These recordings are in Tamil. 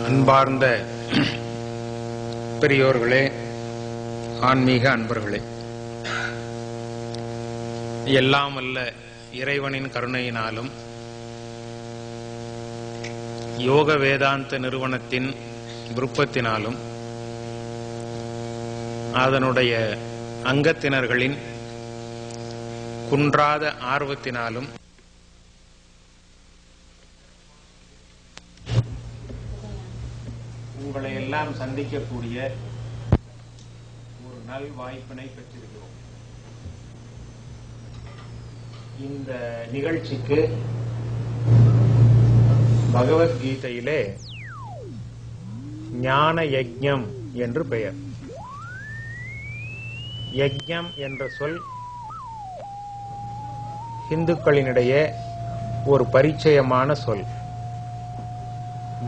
அன்பார்ந்த பெரியோர்களே, ஆன்மீக அன்பர்களே, எல்லாம் அல்ல இறைவனின் கருணையினாலும் யோக வேதாந்த நிறுவனத்தின் விருப்பத்தினாலும் அதனுடைய அங்கத்தினர்களின் குன்றாத ஆர்வத்தினாலும் உங்களை எல்லாம் சந்திக்கக்கூடிய ஒரு நல் வாய்ப்பினை பெற்றிருக்கிறோம். இந்த நிகழ்ச்சிக்கு பகவத்கீதையிலே ஞான யஜ்ஞம் என்று பெயர். யஜ்ஞம் என்ற சொல் இந்துக்களினிடையே ஒரு பரிச்சயமான சொல்.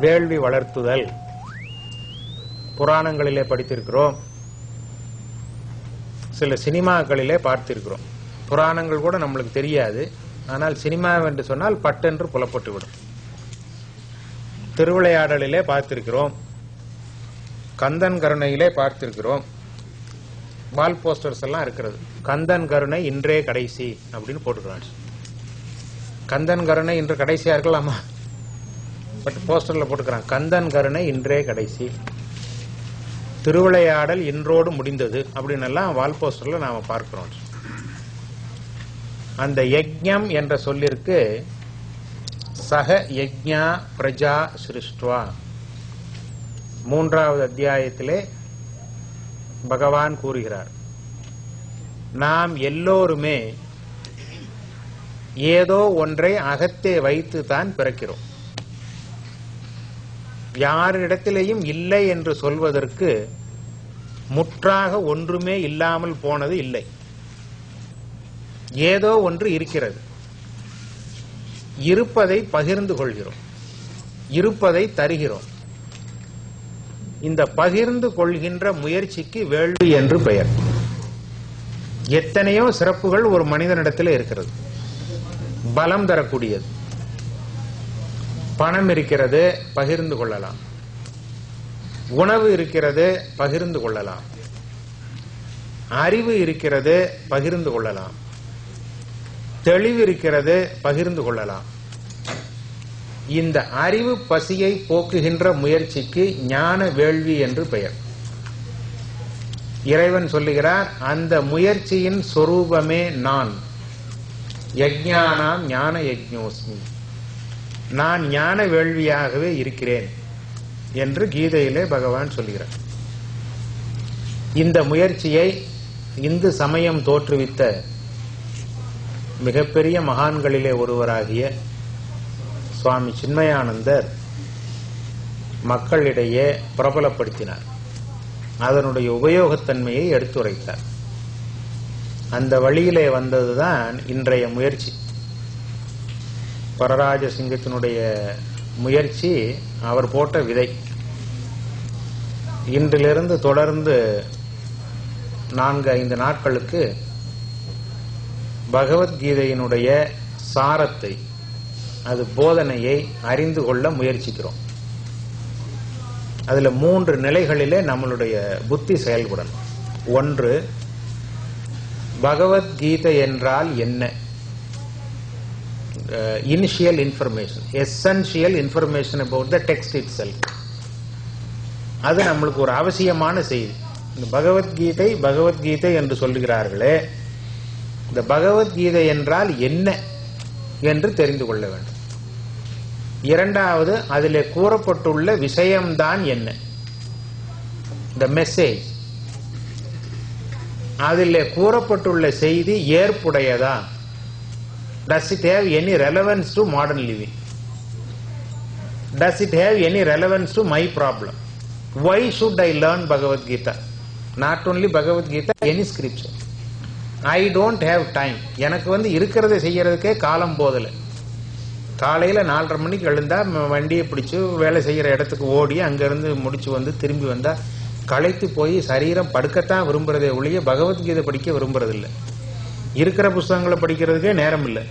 வேள்வி வளர்த்துதல் புராணங்களிலே படித்திருக்கிறோம், சில சினிமாக்களிலே பார்த்திருக்கிறோம். புராணங்கள் கூட நம்மளுக்கு தெரியாது, ஆனால் சினிமா என்று சொன்னால் பட்டென்று புலப்பட்டுவிடும். திருவிளையாடலிலே பார்த்திருக்கிறோம், கந்தன் கருணையிலே பார்த்திருக்கிறோம். வால் போஸ்டர்ஸ் எல்லாம் இருக்கிறது. கந்தன் கருணை இன்றே கடைசி அப்படின்னு போட்டுக்கிறாங்க. கந்தன் கருணை இன்று கடைசியா இருக்கலாமா? பட் போஸ்டர்ல போட்டுக்கிறாங்க, கந்தன் கருணை இன்றே கடைசி, திருவிளையாடல் இன்றோடு முடிந்தது அப்படின்னு எல்லாம் வால் போஸ்டர்ல நாம பார்க்கிறோம். அந்த யஜ்ஞம் என்ற சொல்லிற்கு சக யஜ்ஞா பிரஜா சிருஷ்டுவா 3வது அத்தியாயத்திலே பகவான் கூறுகிறார், நாம் எல்லோருமே ஏதோ ஒன்றை அகத்தே வைத்து தான் பிறக்கிறோம். யாரிடத்திலேயும் இல்லை என்று சொல்வதற்கு முற்றாக ஒன்றுமே இல்லாமல் போனது இல்லை. ஏதோ ஒன்று இருக்கிறது. இருப்பதை பகிர்ந்து கொள்கிறோம், இருப்பதை தருகிறோம். இந்த பகிர்ந்து கொள்கின்ற முயற்சிக்கு வேள்வி என்று பெயர். எத்தனையோ சிறப்புகள் ஒரு மனிதனிடத்தில் இருக்கிறது. பலம் தரக்கூடியது. பணம் இருக்கிறது, பகிர்ந்து கொள்ளலாம். உணவு இருக்கிறது, பகிர்ந்து கொள்ளலாம். அறிவு இருக்கிறது, பகிர்ந்து கொள்ளலாம். தெளிவு இருக்கிறது, பகிர்ந்து கொள்ளலாம். இந்த அறிவு பசியை போக்குகின்ற முயற்சிக்கு ஞான வேள்வி என்று பெயர். இறைவன் சொல்லுகிறார், அந்த முயற்சியின் சொரூபமே நான். யஜ்ஞானாம் ஞான யஜ்ஞோஸ்மி, நான் ஞான வேள்வியாகவே இருக்கிறேன் என்று கீதையிலே பகவான் சொல்கிறார். இந்த முயற்சியை இந்து சமயம் தோற்றுவித்த மிகப்பெரிய மகான்களிலே ஒருவராகிய சுவாமி சின்மயானந்தர் மக்களிடையே பிரபலப்படுத்தினார். அதனுடைய உபயோகத்தன்மையை எடுத்துரைத்தார். அந்த வழியிலே வந்ததுதான் இன்றைய முயற்சி. வரராஜ சிங்கத்தினுடைய முயற்சி அவர் போட்ட விதை. இன்றிலிருந்து தொடர்ந்து 4-5 நாட்களுக்கு பகவத்கீதையினுடைய சாரத்தை, அது போதனையை அறிந்து கொள்ள முயற்சிக்கிறோம். அதுல 3 நிலைகளிலே நம்மளுடைய புத்தி செயல்படணும். ஒன்று, பகவத்கீதை என்றால் என்ன? Initial information, essential information about the text it self. அது நம்மளுக்கு ஒரு அவசியமான செய்தி. இந்த பகவத்கீதை பகவத்கீதை என்று சொல்லுகிறார்களே, இந்த பகவத்கீதை என்றால் என்ன என்று தெரிந்து கொள்ள வேண்டும். இரண்டாவது, அதிலே கூறப்பட்டுள்ள விஷயம்தான் என்ன, த மெசேஜ். அதிலே கூறப்பட்டுள்ள செய்தி ஏற்புடையதா? Does it have any relevance to modern living? Does it have any relevance to my problem? Why should I learn Bhagavad Gita? Not only Bhagavad Gita, any scripture. I don't have time. எனக்கு இருக்கிறதை செய்யறதுக்கே காலம் போதல. காலையில 4:30 மணிக்கு எழுந்தா வண்டியை பிடிச்சு வேலை செய்யற இடத்துக்கு ஓடி அங்கிருந்து முடிச்சு திரும்பி வந்தா களைத்து போய் சரீரம் படுக்கத்தான் விரும்புறதே ஒழிய பகவத்கீதை படிக்க விரும்புறதில்லை. இருக்கிற புஸ்தகங்களை படிக்கிறதுக்கே நேரம் இல்லை.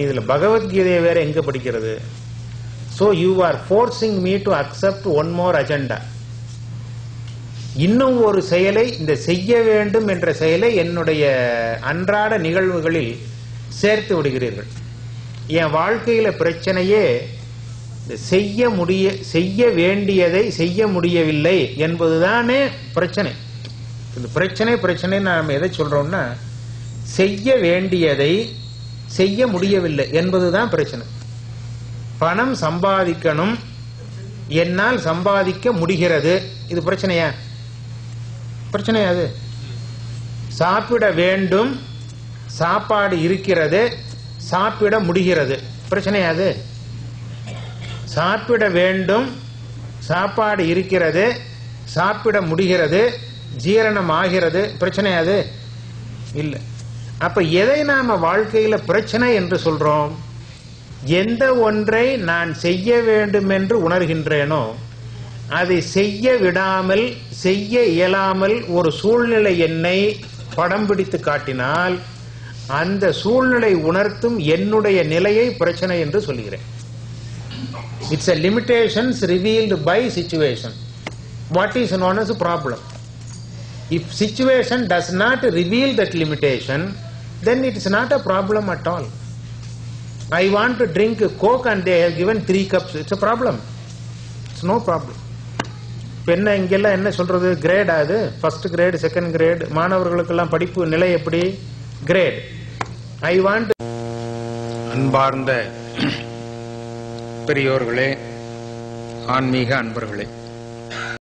இதுல பகவத்கீதையை வேற எங்க படிக்கிறது? So you are forcing me to accept one more agenda. இன்னும் ஒரு செயலை, இந்த செய்ய வேண்டும் என்ற செயலை என்னுடைய அன்றாட நிகழ்வுகளில் சேர்த்து விடுகிறீர்கள். என் வாழ்க்கையில பிரச்சனையே செய்ய வேண்டியதை செய்ய முடியவில்லை என்பதுதானே பிரச்சனை. இந்த பிரச்சனை நாம் எதை சொல்றோம்னா, செய்ய வேண்டியதை செய்ய முடியவில்லை என்பதுதான் பிரச்சனை. பணம் சம்பாதிக்கணும், என்னால் சம்பாதிக்க முடிகிறது, இது பிரச்சனையா? பிரச்சனையாது. சாப்பிட வேண்டும், சாப்பாடு இருக்கிறது, சாப்பிட முடிகிறது, பிரச்சனையாது. சாப்பிட வேண்டும், சாப்பாடு இருக்கிறது, சாப்பிட முடிகிறது, ஜீரணம் ஆகிறது, பிரச்சனையாது இல்ல. அப்ப எதை நாம வாழ்க்கையில பிரச்சனை என்று சொல்றோம்? எந்த ஒன்றை நான் செய்ய வேண்டும் என்று உணர்கின்றேனோ அதை செய்ய விடாமல், செய்ய இயலாமல் ஒரு சூழ்நிலை என்னை படம் பிடித்து காட்டினால் அந்த சூழ்நிலை உணர்த்தும் என்னுடைய நிலையை பிரச்சனை என்று சொல்கிறேன். It's a limitations revealed by situation. What is known as a problem? If situation does not reveal that limitation, then it is not a problem at all. I want to drink Coke and they have given 3 cups. It's a problem. It's no problem. என்ன இங்கெல்லாம் என்ன சொல்றது? கிரேட் அது, ஃபர்ஸ்ட் கிரேட், செகண்ட் கிரேட். மாணவர்களுக்கெல்லாம் படிப்பு நிலை எப்படி? கிரேட். I want. அன்பார்ந்த பெரியோர்களே, ஆன்மீக அன்பர்களே,